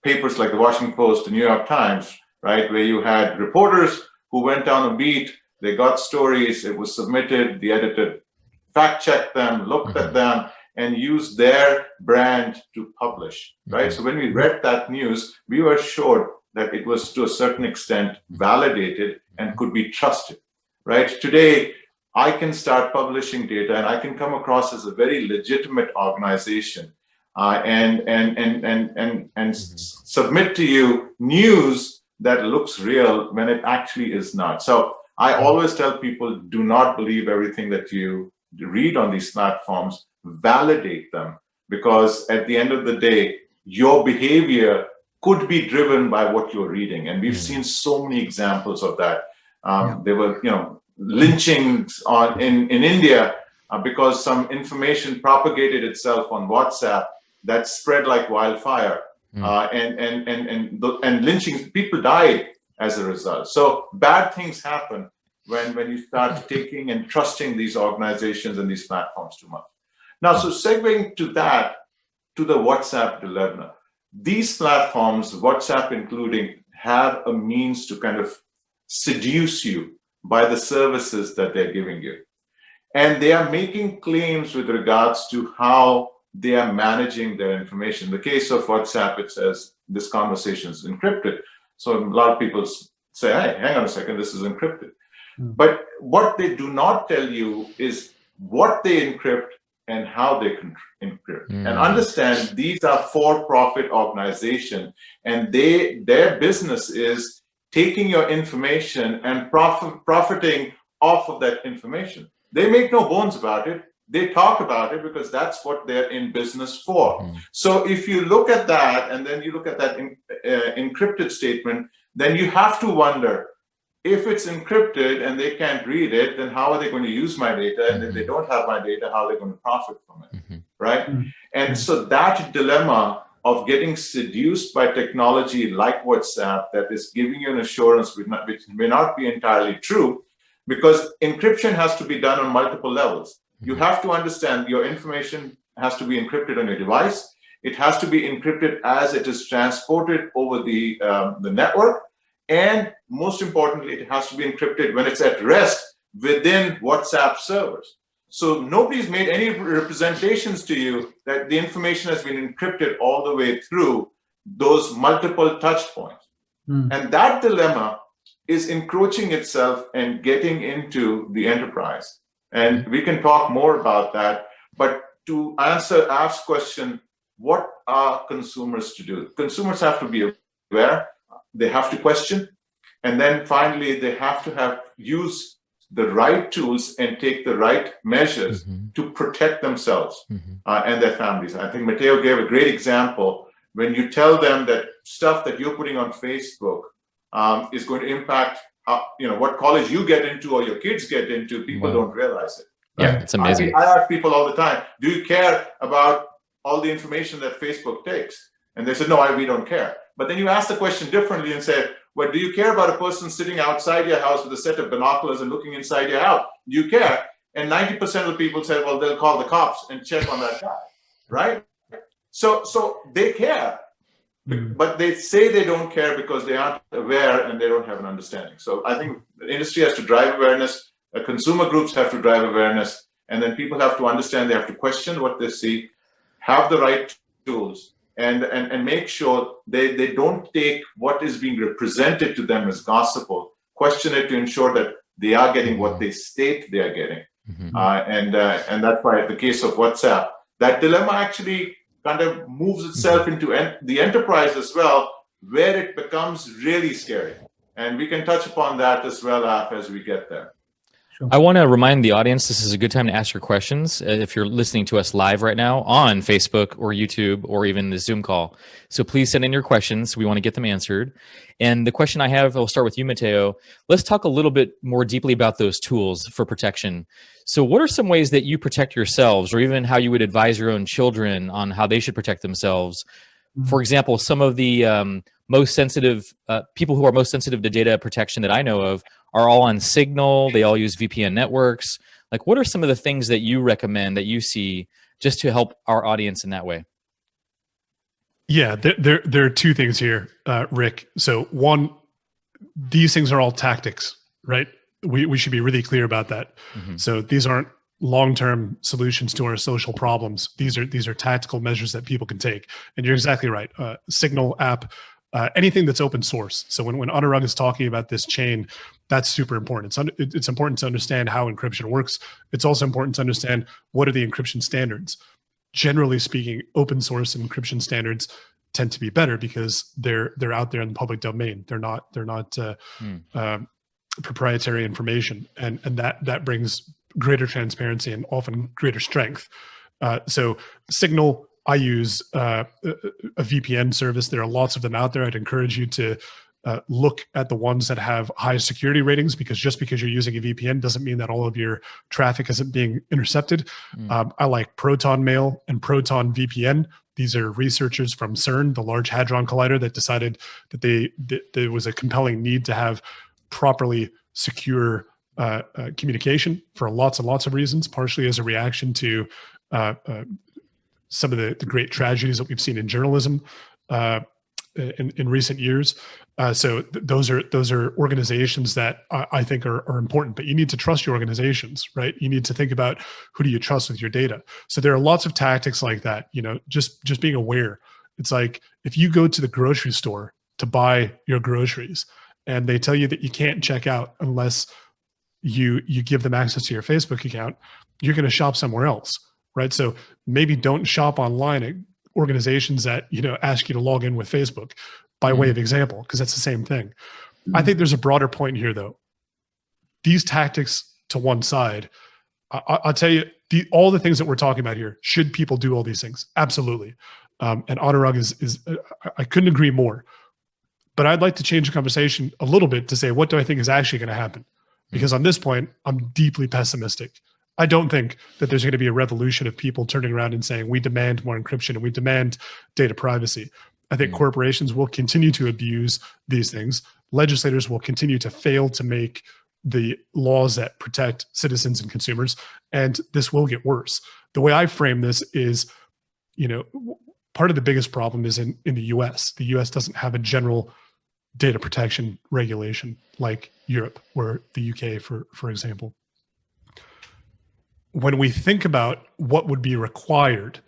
papers like the Washington Post, the New York Times, right, where you had reporters who went down a beat, they got stories, it was submitted, the editor fact-checked them, looked at them, and used their brand to publish, right? So when we read that news, we were sure that it was to a certain extent validated and could be trusted, right? Today, I can start publishing data and I can come across as a very legitimate organization and submit to you news that looks real when it actually is not. So I always tell people, do not believe everything that you read on these platforms, validate them, because at the end of the day, your behavior could be driven by what you're reading. And we've seen so many examples of that. There were, lynchings in India because some information propagated itself on WhatsApp that spread like wildfire. And lynchings, people died as a result. So bad things happen when you start taking and trusting these organizations and these platforms too much. Now, so segueing to that, to the WhatsApp dilemma, these platforms, WhatsApp including, have a means to kind of seduce you by the services that they're giving you. And they are making claims with regards to how they are managing their information. In the case of WhatsApp, it says this conversation is encrypted. So a lot of people say, hey, hang on a second, this is encrypted. But what they do not tell you is what they encrypt and how they encrypt. And understand these are for-profit organizations, and their business is taking your information and profiting off of that information. They make no bones about it. They talk about it because that's what they're in business for. So if you look at that and then you look at that encrypted statement, then you have to wonder, if it's encrypted and they can't read it, then how are they going to use my data? And if they don't have my data, how are they going to profit from it, right? And so that dilemma of getting seduced by technology like WhatsApp that is giving you an assurance which may not be entirely true, because encryption has to be done on multiple levels. You have to understand your information has to be encrypted on your device. It has to be encrypted as it is transported over the network. And most importantly, it has to be encrypted when it's at rest within WhatsApp servers. So nobody's made any representations to you that the information has been encrypted all the way through those multiple touch points. And that dilemma is encroaching itself and getting into the enterprise. And we can talk more about that. But to answer Af's question, what are consumers to do? Consumers have to be aware. They have to question, and then finally they have to use the right tools and take the right measures to protect themselves and their families. I think Mateo gave a great example. When you tell them that stuff that you're putting on Facebook is going to impact what college you get into or your kids get into, people don't realize it. Right? Yeah, it's amazing. I ask people all the time, do you care about all the information that Facebook takes? And they said, no, we don't care. But then you ask the question differently and say, well, do you care about a person sitting outside your house with a set of binoculars and looking inside your house? Do you care? And 90% of the people said, well, they'll call the cops and check on that guy, right? So they care, but they say they don't care because they aren't aware and they don't have an understanding. So I think the industry has to drive awareness, consumer groups have to drive awareness, and then people have to understand, they have to question what they see, have the right tools, and make sure they don't take what is being represented to them as gospel, question it to ensure that they are getting what they state they are getting. And that's why in the case of WhatsApp, that dilemma actually kind of moves itself into the enterprise as well, where it becomes really scary. And we can touch upon that as well as we get there. I want to remind the audience this is a good time to ask your questions if you're listening to us live right now on Facebook or YouTube or even the Zoom call. So please send in your questions. We want to get them answered. And the question I have, I'll start with you, Mateo. Let's talk a little bit more deeply about those tools for protection. So what are some ways that you protect yourselves, or even how you would advise your own children on how they should protect themselves? For example, some of the most sensitive people who are most sensitive to data protection that I know of are all on Signal. They all use VPN networks. Like, what are some of the things that you recommend that you see just to help our audience in that way? Yeah, there are two things here, Rick. So one, these things are all tactics, right? We should be really clear about that. Mm-hmm. So these aren't long-term solutions to our social problems. These are tactical measures that people can take. And you're exactly right. Signal app, anything that's open source. So when Anurag is talking about this chain, that's super important. It's important to understand how encryption works. It's also important to understand what are the encryption standards. Generally speaking, open source encryption standards tend to be better because they're out there in the public domain. They're not proprietary information, and that brings greater transparency and often greater strength. So Signal, I use a VPN service. There are lots of them out there. I'd encourage you to look at the ones that have high security ratings, because just because you're using a VPN doesn't mean that all of your traffic isn't being intercepted. I like Proton Mail and Proton VPN. These are researchers from CERN, the Large Hadron Collider, that decided that there was a compelling need to have properly secure communication for lots and lots of reasons, partially as a reaction to some of the great tragedies that we've seen in journalism in recent years. So those are organizations that I think are important, but you need to trust your organizations, right? You need to think about, who do you trust with your data? So there are lots of tactics like that, just being aware. It's like, if you go to the grocery store to buy your groceries and they tell you that you can't check out unless you give them access to your Facebook account, you're going to shop somewhere else, right? So maybe don't shop online at organizations that ask you to log in with Facebook, by way of example, because that's the same thing. I think there's a broader point here, though. These tactics to one side, I'll tell you, all the things that we're talking about here, should people do all these things? Absolutely. And Anurag is I couldn't agree more. But I'd like to change the conversation a little bit to say, what do I think is actually going to happen? Because on this point, I'm deeply pessimistic. I don't think that there's going to be a revolution of people turning around and saying, we demand more encryption and we demand data privacy. I think corporations will continue to abuse these things. Legislators will continue to fail to make the laws that protect citizens and consumers, and this will get worse. The way I frame this is, part of the biggest problem is in the US. The US doesn't have a general data protection regulation like Europe or the UK, for example. When we think about what would be required,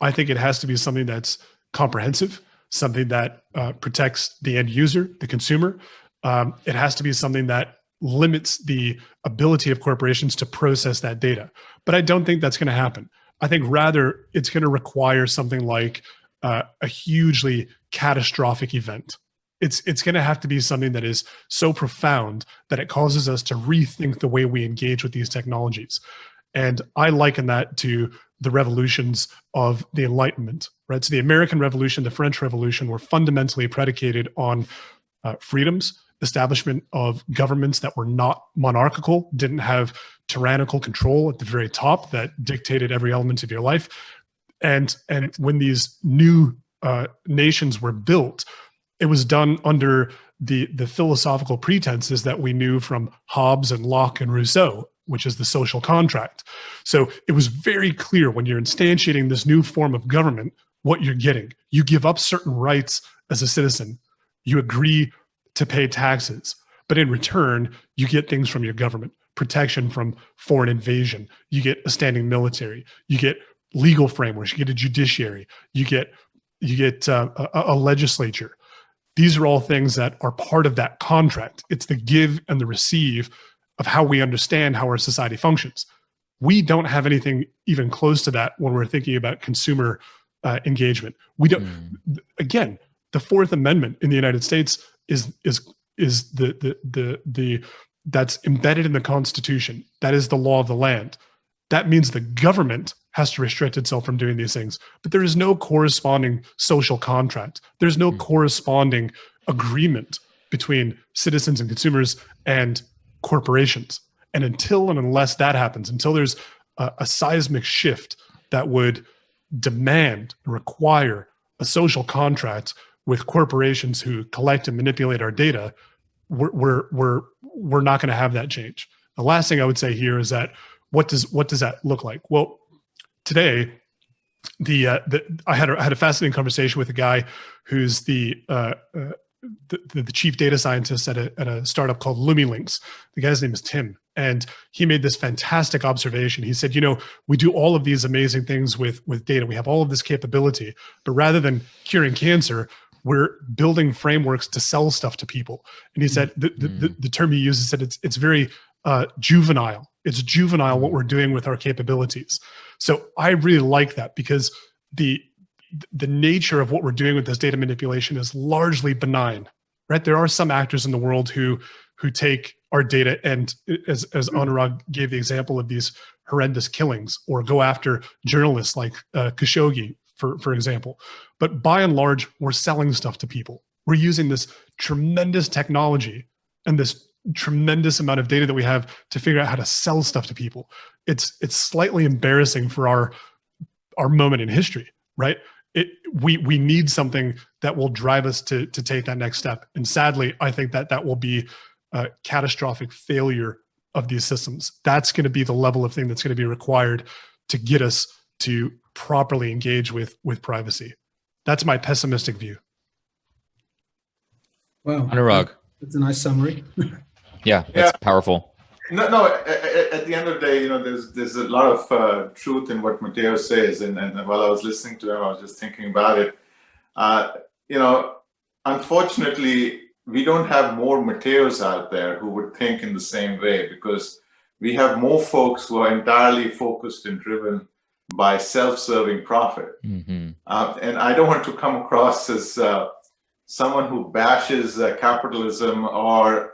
I think it has to be something that's comprehensive, something that protects the end user, the consumer. It has to be something that limits the ability of corporations to process that data. But I don't think that's going to happen. I think rather it's going to require something like a hugely catastrophic event. It's going to have to be something that is so profound that it causes us to rethink the way we engage with these technologies. And I liken that to the revolutions of the Enlightenment, right? So the American Revolution, the French Revolution were fundamentally predicated on freedoms, establishment of governments that were not monarchical, didn't have tyrannical control at the very top that dictated every element of your life. And when these new nations were built, it was done under the philosophical pretenses that we knew from Hobbes and Locke and Rousseau, which is the social contract. So it was very clear when you're instantiating this new form of government, what you're getting. You give up certain rights as a citizen. You agree to pay taxes, but in return, you get things from your government, protection from foreign invasion. You get a standing military. You get legal frameworks. You get a judiciary. You get a legislature. These are all things that are part of that contract. It's the give and the receive of how we understand how our society functions. We don't have anything even close to that when we're thinking about consumer engagement. We don't. Again, the Fourth Amendment in the United States is is that's embedded in the Constitution. That is the law of the land. That means the government has to restrict itself from doing these things. But there is no corresponding social contract. There's no corresponding agreement between citizens and consumers and corporations. And until and unless that happens, until there's a seismic shift that would demand, require a social contract with corporations who collect and manipulate our data, we're not going to have that change. The last thing I would say here is that what does that look like? Well, today, I had a fascinating conversation with a guy who's the chief data scientist at a startup called LumiLinks. The guy's name is Tim, and he made this fantastic observation. He said, we do all of these amazing things with data. We have all of this capability, but rather than curing cancer, we're building frameworks to sell stuff to people. And he said the term he uses said it's very juvenile. It's juvenile what we're doing with our capabilities. So I really like that, because the nature of what we're doing with this data manipulation is largely benign, right? There are some actors in the world who take our data and, as Anurag gave the example of these horrendous killings, or go after journalists like Khashoggi, for example. But by and large, we're selling stuff to people. We're using this tremendous technology and this tremendous amount of data that we have to figure out how to sell stuff to people. It's slightly embarrassing for our moment in history, right? We need something that will drive us to take that next step. And sadly, I think that will be a catastrophic failure of these systems. That's going to be the level of thing that's going to be required to get us to properly engage with privacy. That's my pessimistic view. Wow. Anurag. That's a nice summary. Yeah, that's powerful. No. At the end of the day, there's a lot of truth in what Mateo says, and while I was listening to him, I was just thinking about it. Unfortunately, we don't have more Mateos out there who would think in the same way, because we have more folks who are entirely focused and driven by self-serving profit. And I don't want to come across as someone who bashes capitalism or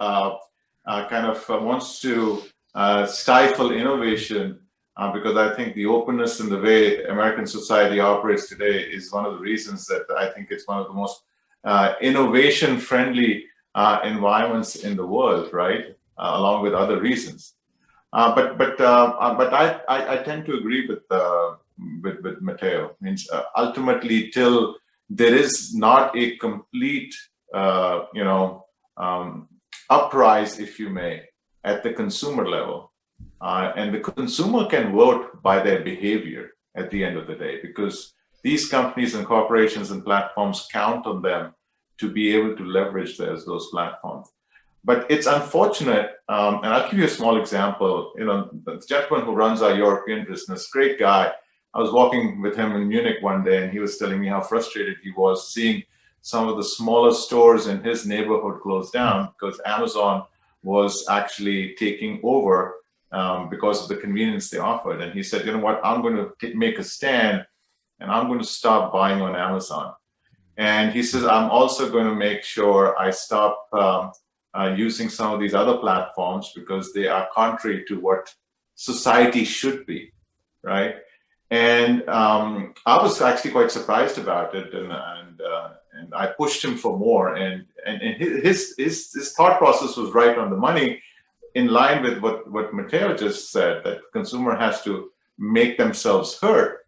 kind of wants to stifle innovation, because I think the openness in the way American society operates today is one of the reasons that I think it's one of the most innovation-friendly environments in the world, right? Along with other reasons. But I tend to agree with Mateo. Means ultimately, till there is not a complete, uprise, if you may, at the consumer level, and the consumer can vote by their behavior at the end of the day, because these companies and corporations and platforms count on them to be able to leverage those platforms. But it's unfortunate, and I'll give you a small example. The gentleman who runs our European business, great guy. I was walking with him in Munich one day, and he was telling me how frustrated he was seeing some of the smaller stores in his neighborhood close down because Amazon was actually taking over because of the convenience they offered. And he said, what, I'm going to make a stand, and I'm going to stop buying on Amazon. And he says, I'm also going to make sure I stop using some of these other platforms because they are contrary to what society should be, right? And I was actually quite surprised about it, and I pushed him for more. And his thought process was right on the money, in line with what Mateo just said, that the consumer has to make themselves heard.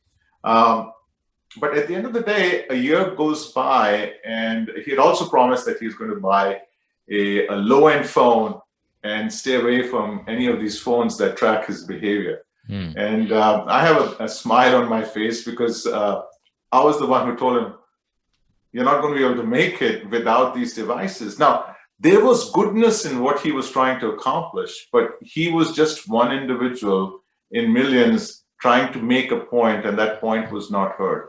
But at the end of the day, a year goes by, and he had also promised that he's going to buy a low-end phone and stay away from any of these phones that track his behavior. And I have a smile on my face because I was the one who told him, you're not going to be able to make it without these devices. Now, there was goodness in what he was trying to accomplish, but he was just one individual in millions trying to make a point, and that point was not heard.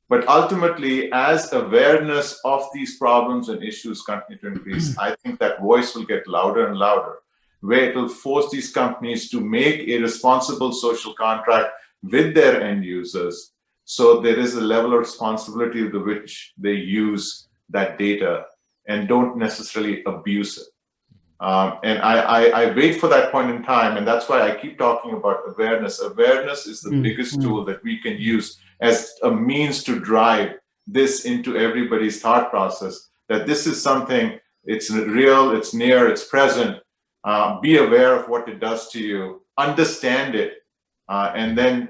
But ultimately, as awareness of these problems and issues continue to increase, I think that voice will get louder and louder, where it will force these companies to make a responsible social contract with their end users. So there is a level of responsibility to which they use that data and don't necessarily abuse it. And I wait for that point in time, and that's why I keep talking about awareness. Awareness is the biggest tool that we can use as a means to drive this into everybody's thought process, that this is something, it's real, it's near, it's present. Be aware of what it does to you, understand it, and then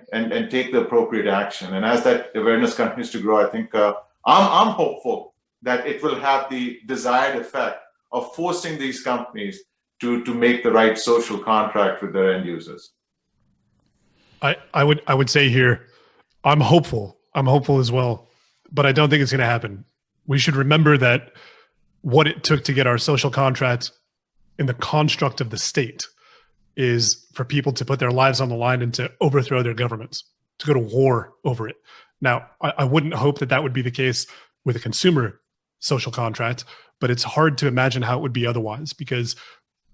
take the appropriate action. And as that awareness continues to grow, I think I'm hopeful that it will have the desired effect of forcing these companies to make the right social contract with their end users. I would say here, I'm hopeful. I'm hopeful as well, but I don't think it's going to happen. We should remember that what it took to get our social contract in the construct of the state is for people to put their lives on the line and to overthrow their governments, to go to war over it. Now, I wouldn't hope that that would be the case with a consumer social contract, but it's hard to imagine how it would be otherwise, because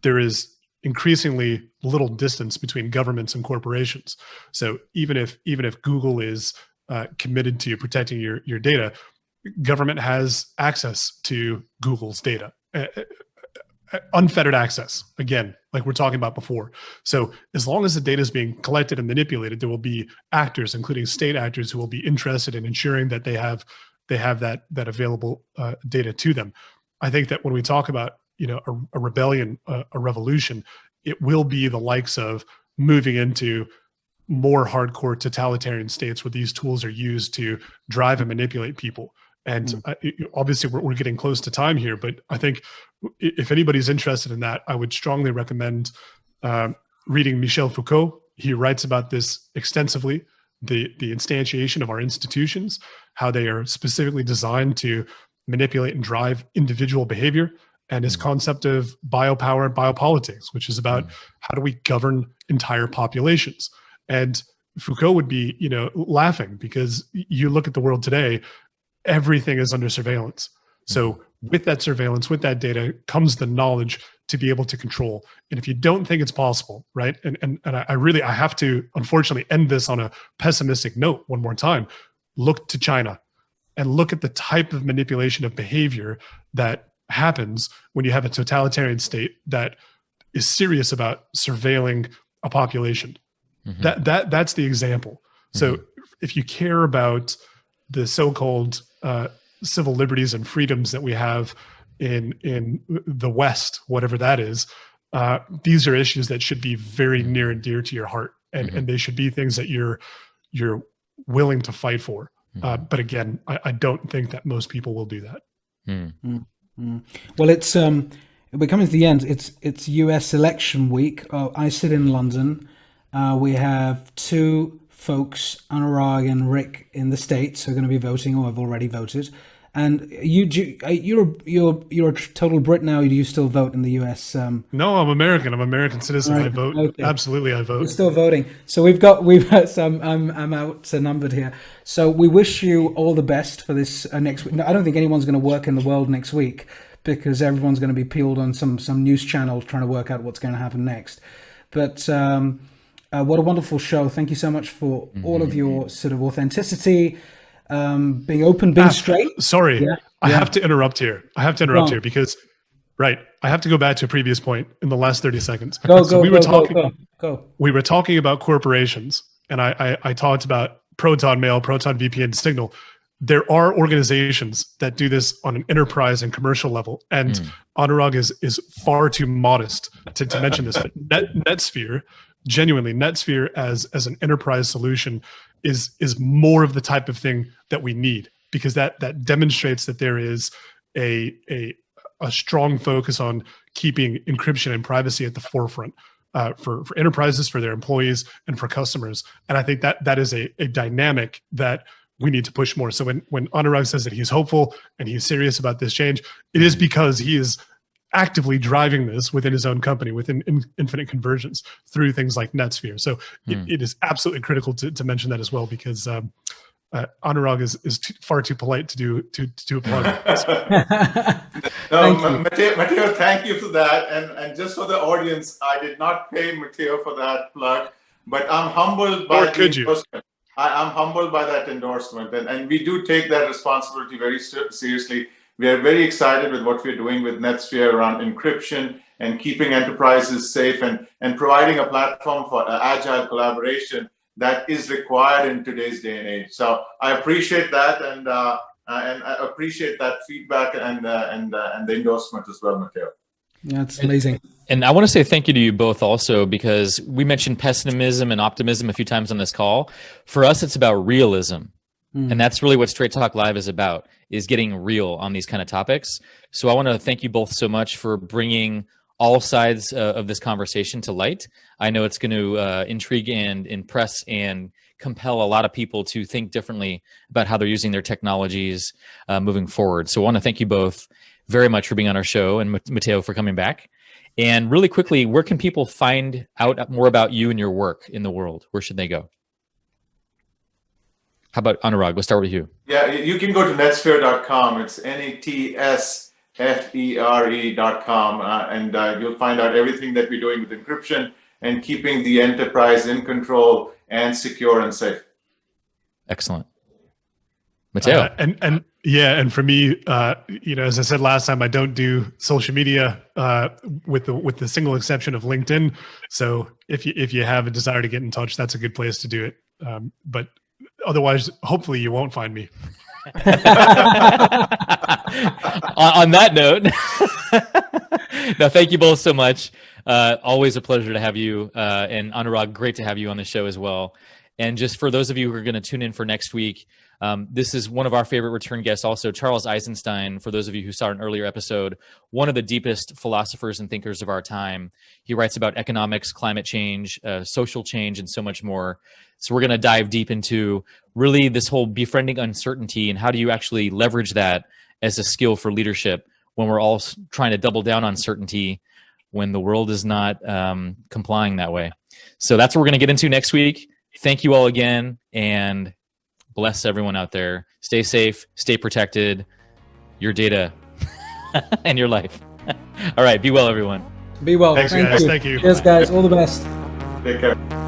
there is increasingly little distance between governments and corporations. So even if Google is committed to protecting your data, government has access to Google's data, unfettered access, again, like we're talking about before. So as long as the data is being collected and manipulated, there will be actors, including state actors, who will be interested in ensuring that they have that available data to them. I think that when we talk about a rebellion, a revolution, it will be the likes of moving into more hardcore totalitarian states where these tools are used to drive and manipulate people. And obviously we're getting close to time here, but I think if anybody's interested in that, I would strongly recommend reading Michel Foucault. He writes about this extensively, the instantiation of our institutions, how they are specifically designed to manipulate and drive individual behavior, and his concept of biopower and biopolitics, which is about how do we govern entire populations. And Foucault would be, laughing, because you look at the world today, everything is under surveillance. So with that surveillance, with that data, comes the knowledge to be able to control. And if you don't think it's possible, right? And I have to unfortunately end this on a pessimistic note one more time. Look to China and look at the type of manipulation of behavior that happens when you have a totalitarian state that is serious about surveilling a population. That's the example. So if you care about the so-called civil liberties and freedoms that we have in the West, whatever that is, these are issues that should be very near and dear to your heart, and they should be things that you're willing to fight for. But again, I don't think that most people will do that. Well, we're coming to the end. It's US election week. I sit in London. We have two folks, Anurag and Rick, in the States who are going to be voting or have already voted. And you're a total Brit now. Do you still vote in the US? No, I'm American. I'm an American citizen. Right. I vote. Okay. Absolutely, I vote. You're still voting. So I'm outnumbered here. So we wish you all the best for this next week. No, I don't think anyone's going to work in the world next week, because everyone's going to be peeled on some news channel trying to work out what's going to happen next. But what a wonderful show. Thank you so much for all of your sort of authenticity, being open, being straight. Sorry, I have to interrupt here. Because, I have to go back to a previous point in the last 30 seconds. We were talking about corporations, and I talked about Proton Mail, Proton VPN, Signal. There are organizations that do this on an enterprise and commercial level, and Anurag is far too modest to mention this. But NetSphere, genuinely, NetSphere as an enterprise solution is more of the type of thing that we need, because that demonstrates that there is a strong focus on keeping encryption and privacy at the forefront for enterprises, for their employees, and for customers. And I think that is a dynamic that we need to push more. So when Anurag says that he's hopeful and he's serious about this change, it is because he is actively driving this within his own company, within Infinite Convergence, through things like NetSphere. So it is absolutely critical to mention that as well, because Anurag is far too polite to do a plug. Mateo, thank you for that. And just for the audience, I did not pay Mateo for that plug, but I'm humbled by the endorsement. I'm humbled by that endorsement, and we do take that responsibility very seriously. We are very excited with what we're doing with NetSphere around encryption and keeping enterprises safe and providing a platform for agile collaboration that is required in today's day and age. So I appreciate that, and I appreciate that feedback and the endorsement as well, Mateo. That's amazing. And I want to say thank you to you both also, because we mentioned pessimism and optimism a few times on this call. For us, it's about realism. And that's really what Straight Talk Live is about, is getting real on these kind of topics. So I want to thank you both so much for bringing all sides of this conversation to light. I know it's going to intrigue and impress and compel a lot of people to think differently about how they're using their technologies moving forward. So I want to thank you both very much for being on our show, and Mateo for coming back. And really quickly, where can people find out more about you and your work in the world? Where should they go? How about Anurag? We'll start with you. Yeah, you can go to netsphere.com. It's NETSFERE.com, and you'll find out everything that we're doing with encryption and keeping the enterprise in control and secure and safe. Excellent. Mateo. And for me, as I said last time, I don't do social media with the single exception of LinkedIn. So if you have a desire to get in touch, that's a good place to do it. But otherwise, hopefully you won't find me. On that note, no, thank you both so much. Always a pleasure to have you. And Anurag, great to have you on the show as well. And just for those of you who are going to tune in for next week, this is one of our favorite return guests also, Charles Eisenstein. For those of you who saw an earlier episode, one of the deepest philosophers and thinkers of our time. He writes about economics, climate change, social change, and so much more. So we're going to dive deep into really this whole befriending uncertainty and how do you actually leverage that as a skill for leadership when we're all trying to double down on certainty when the world is not complying that way. So that's what we're going to get into next week. Thank you all again, and bless everyone out there. Stay safe, stay protected, your data and your life. All right, be well, everyone. Be well. Thanks, Thank guys. you. Thank you. Cheers, guys. All the best. Take care.